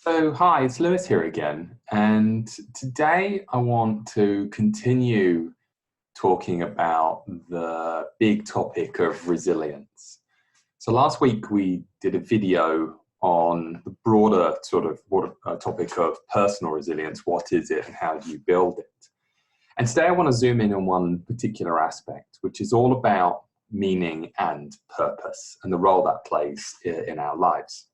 So, hi, it's Lewis here again. And today I want to continue talking about the big topic of resilience. So, last week we did a video on the broader topic of personal resilience. What is it and how do you build it? And today I want to zoom in on one particular aspect, which is all about meaning and purpose and the role that plays in our lives.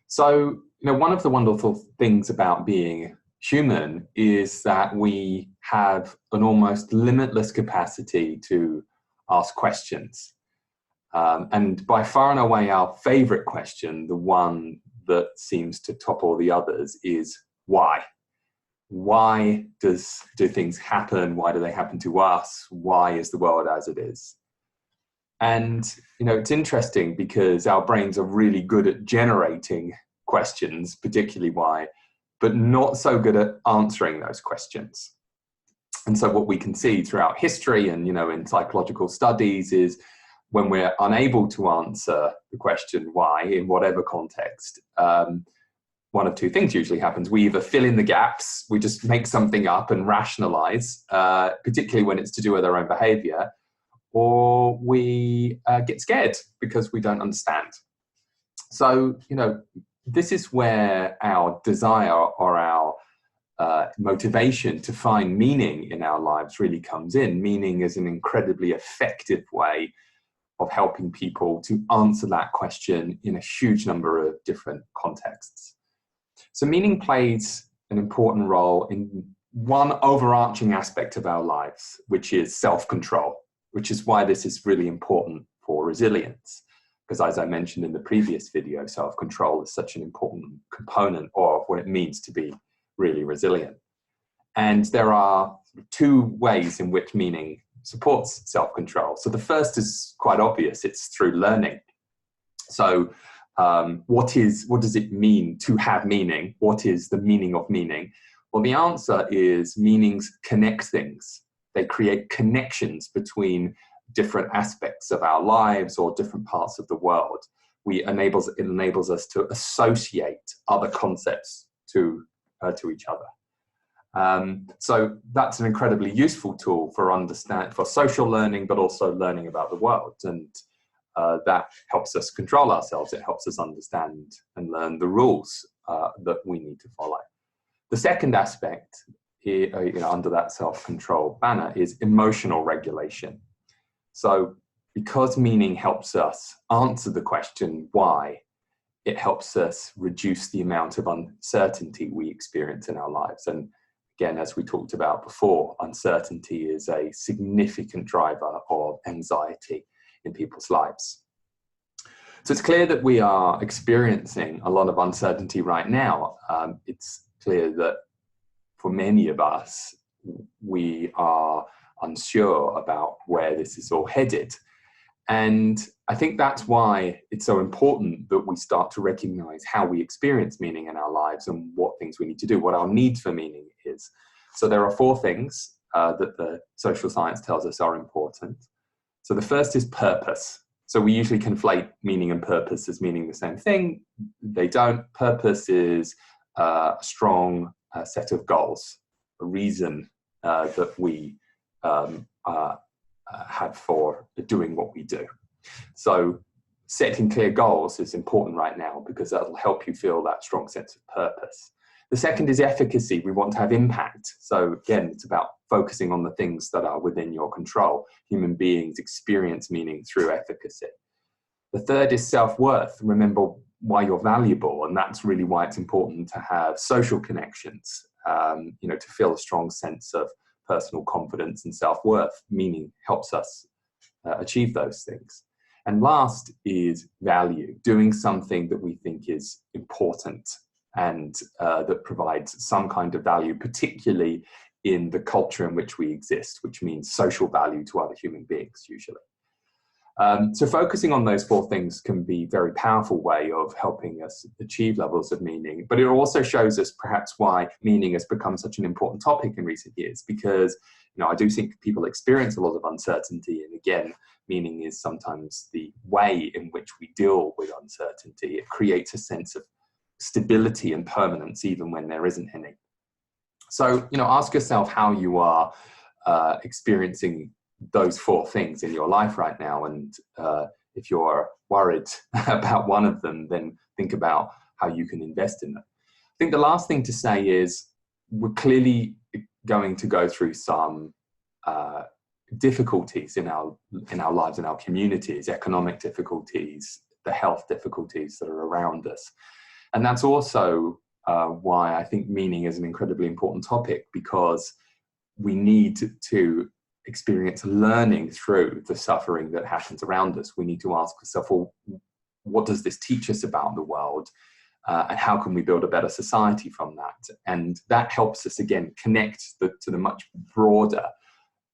So, one of the wonderful things about being human is that we have an almost limitless capacity to ask questions. And by far and away, our favorite question, the one that seems to top all the others, is why? Why do things happen? Why do they happen to us? Why is the world as it is? And, it's interesting because our brains are really good at generating questions, particularly why, but not so good at answering those questions. And so what we can see throughout history and, in psychological studies is when we're unable to answer the question why in whatever context, one of two things usually happens. We either fill in the gaps, we just make something up and rationalize, particularly when it's to do with our own behavior, or we get scared because we don't understand. So, this is where our desire or our motivation to find meaning in our lives really comes in. Meaning is an incredibly effective way of helping people to answer that question in a huge number of different contexts. So meaning plays an important role in one overarching aspect of our lives, which is self-control, which is why this is really important for resilience. Because as I mentioned in the previous video, self-control is such an important component of what it means to be really resilient. And there are two ways in which meaning supports self-control. So the first is quite obvious, it's through learning. So what does it mean to have meaning? What is the meaning of meaning? Well, the answer is meanings connect things. They create connections between different aspects of our lives or different parts of the world. It enables us to associate other concepts to each other. So that's an incredibly useful tool for social learning, but also learning about the world. And that helps us control ourselves. It helps us understand and learn the rules that we need to follow. The second aspect under that self-control banner is emotional regulation. So because meaning helps us answer the question why, it helps us reduce the amount of uncertainty we experience in our lives. And again, as we talked about before, uncertainty is a significant driver of anxiety in people's lives. So it's clear that we are experiencing a lot of uncertainty right now. It's clear that for many of us, we are unsure about where this is all headed. And I think that's why it's so important that we start to recognize how we experience meaning in our lives and what things we need to do, what our need for meaning is. So there are four things that the social science tells us are important. So the first is purpose. So we usually conflate meaning and purpose as meaning the same thing. They don't. Purpose is a strong set of goals, a reason that we have for doing what we do. So setting clear goals is important right now because that'll help you feel that strong sense of purpose. The second is efficacy. We want to have impact. So again, it's about focusing on the things that are within your control. Human beings experience meaning through efficacy. The third is self-worth. Remember why you're valuable, and that's really why it's important to have social connections, to feel a strong sense of personal confidence and self-worth. Meaning helps us achieve those things. And last is value, doing something that we think is important and that provides some kind of value, particularly in the culture in which we exist, which means social value to other human beings usually. So focusing on those four things can be a very powerful way of helping us achieve levels of meaning, but it also shows us perhaps why meaning has become such an important topic in recent years, because I do think people experience a lot of uncertainty, and again, meaning is sometimes the way in which we deal with uncertainty. It creates a sense of stability and permanence even when there isn't any. So, ask yourself how you are experiencing those four things in your life right now. And if you're worried about one of them, then think about how you can invest in them. I think the last thing to say is we're clearly going to go through some difficulties in our lives, in our communities, economic difficulties, the health difficulties that are around us. And that's also why I think meaning is an incredibly important topic, because we need to experience learning through the suffering that happens around us. We need to ask ourselves, well, what does this teach us about the world? And how can we build a better society from that? And that helps us, again, connect to the much broader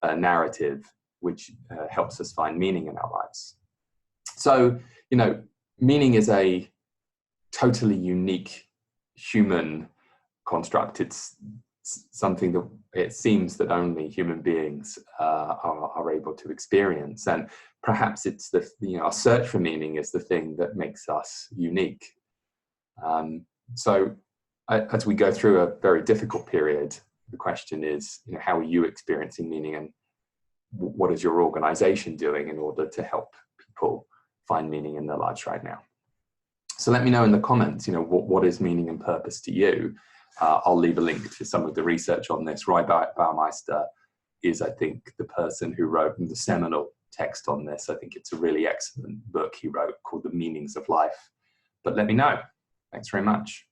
narrative, which helps us find meaning in our lives. So, meaning is a totally unique human construct. It's something that it seems that only human beings are able to experience. And perhaps it's our search for meaning is the thing that makes us unique. So as we go through a very difficult period, the question is, how are you experiencing meaning, and what is your organization doing in order to help people find meaning in their lives right now? So let me know in the comments, what is meaning and purpose to you? I'll leave a link to some of the research on this. Roy Baumeister is, I think, the person who wrote the seminal text on this. I think it's a really excellent book he wrote called The Meanings of Life. But let me know. Thanks very much.